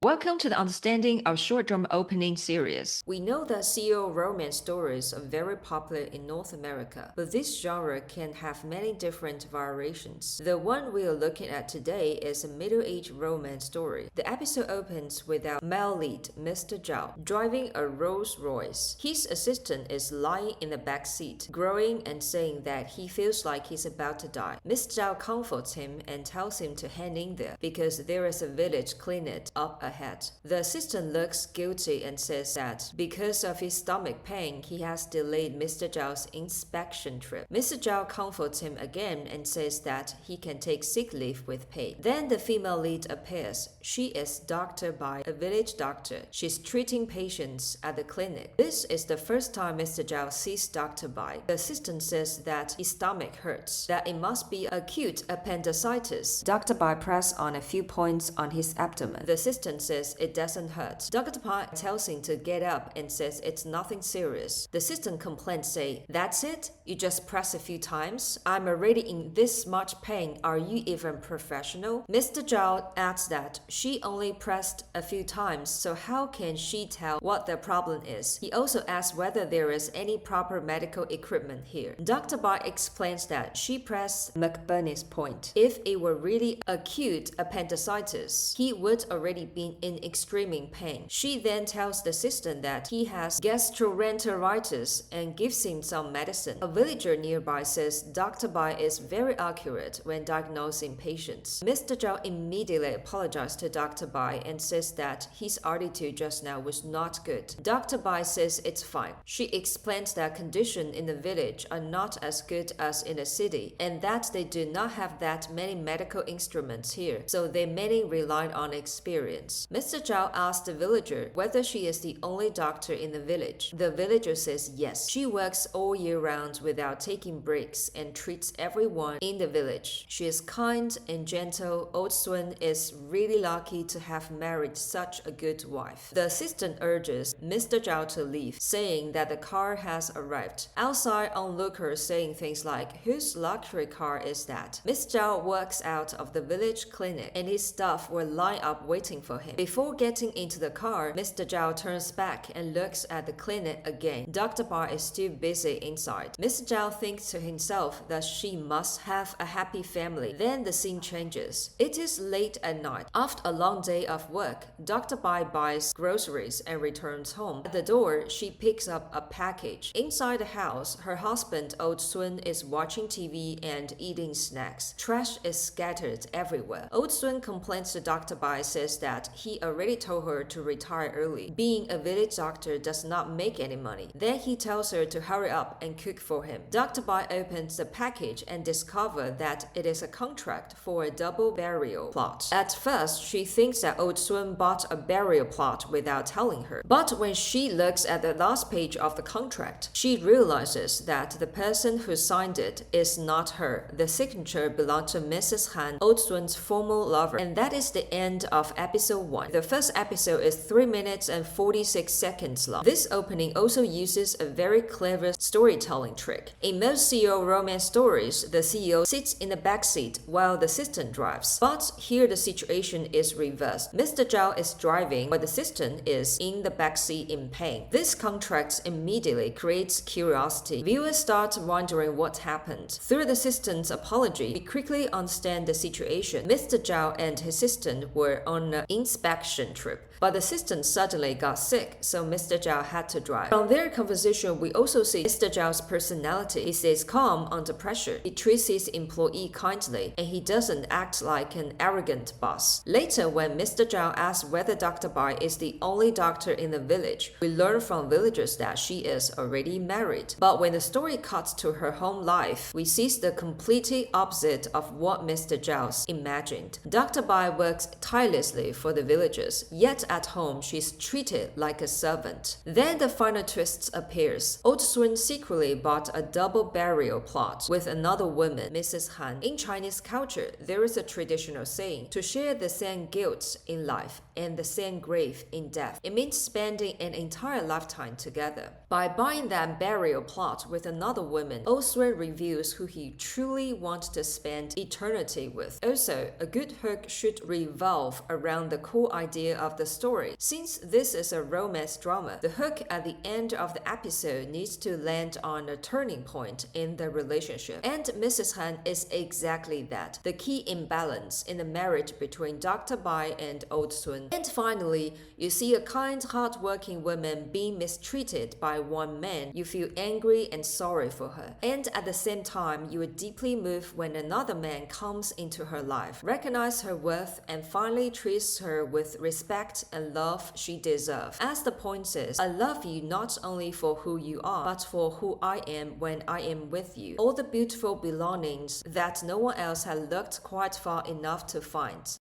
Welcome to the Understanding of Short Drama Opening series. We know that CEO romance stories are very popular in North America, but this genre can have many different variations. The one we are looking at today is a middle-aged romance story. The episode opens with our male lead, Mr. Zhao, driving a Rolls Royce. His assistant is lying in the back seat, groaning and saying that he feels like he's about to die. Mr. Zhao comforts him and tells him to hang in there because there is a village clinic up ahead. The assistant looks guilty and says that because of his stomach pain, he has delayed Mr. Zhao's inspection trip. Mr. Zhao comforts him again and says that he can take sick leave with pay. Then the female lead appears. She is Dr. Bai, a village doctor. She's treating patients at the clinic. This is the first time Mr. Zhao sees Dr. Bai. The assistant says that his stomach hurts, that it must be acute appendicitis. Dr. Bai presses on a few points on his abdomen. The assistant says it doesn't hurt. Dr. Bai tells him to get up and says it's nothing serious. The assistant complains, say, "That's it? You just press a few times? I'm already in this much pain. Are you even professional?" Mr. Zhao adds that she only pressed a few times, so how can she tell what the problem is? He also asks whether there is any proper medical equipment here. Dr. Bai explains that she pressed McBurney's point. If it were really acute appendicitis, he would already be in extreme pain. She then tells the assistant that he has gastroenteritis and gives him some medicine. A villager nearby says Dr. Bai is very accurate when diagnosing patients. Mr. Zhao immediately apologizes to Dr. Bai and says that his attitude just now was not good. Dr. Bai says it's fine. She explains that conditions in the village are not as good as in the city and that they do not have that many medical instruments here, so they mainly rely on experience. Mr. Zhao asks the villager whether she is the only doctor in the village. The villager says yes. She works all year round without taking breaks and treats everyone in the village. She is kind and gentle. Old Sun is really lucky to have married such a good wife. The assistant urges Mr. Zhao to leave, saying that the car has arrived. Outside, onlookers saying things like, "Whose luxury car is that?" Mr. Zhao walks out of the village clinic and his staff will line up waiting for him. Before getting into the car, Mr. Zhao turns back and looks at the clinic again. Dr. Bai is still busy inside. Mr. Zhao thinks to himself that she must have a happy family. Then the scene changes. It is late at night. After a long day of work, Dr. Bai buys groceries and returns home. At the door, she picks up a package. Inside the house, her husband, Old Sun, is watching TV and eating snacks. Trash is scattered everywhere. Old Sun complains to Dr. Bai, says that he already told her to retire early. Being a village doctor does not make any money. Then he tells her to hurry up and cook for him. Dr. Bai opens the package and discovers that it is a contract for a double burial plot. At first, she thinks that Old Sun bought a burial plot without telling her. But when she looks at the last page of the contract, she realizes that the person who signed it is not her. The signature belonged to Mrs. Han, Old Sun's former lover. And that is the end of episode 1. The first episode is 3 minutes and 46 seconds long. This opening also uses a very clever storytelling trick. In most CEO romance stories, the CEO sits in the back seat while the assistant drives. But here the situation is reversed. Mr. Zhao is driving while the assistant is in the back seat in pain. This contrast immediately creates curiosity. Viewers start wondering what happened. Through the assistant's apology, we quickly understand the situation. Mr. Zhao and his assistant were on an inspection trip, but the assistant suddenly got sick, so Mr. Zhao had to drive. From their conversation, we also see Mr. Zhao's personality. He stays calm under pressure. He treats his employee kindly, and he doesn't act like an arrogant boss. Later, when Mr. Zhao asks whether Dr. Bai is the only doctor in the village, we learn from villagers that she is already married. But when the story cuts to her home life, we see the completely opposite of what Mr. Zhao imagined. Dr. Bai works tirelessly for the villagers, yet at home she's treated like a servant. Then the final twist appears. Old Sun secretly bought a double burial plot with another woman, Mrs. Han. In Chinese culture, there is a traditional saying to share the same guilt in life, in the same grave in death. It means spending an entire lifetime together. By buying that burial plot with another woman, Oswald reveals who he truly wants to spend eternity with. Also, a good hook should revolve around the core idea of the story. Since this is a romance drama, the hook at the end of the episode needs to land on a turning point in the relationship. And Mrs. Han is exactly that, the key imbalance in the marriage between Dr. Bai and Old Sun. And finally, you see a kind, hardworking woman being mistreated by one man. You feel angry and sorry for her. And at the same time, you are deeply moved when another man comes into her life, recognize her worth, and finally treats her with respect and love she deserves. As the point says, I love you not only for who you are, but for who I am when I am with you. All the beautiful belongings that no one else had looked quite far enough to find.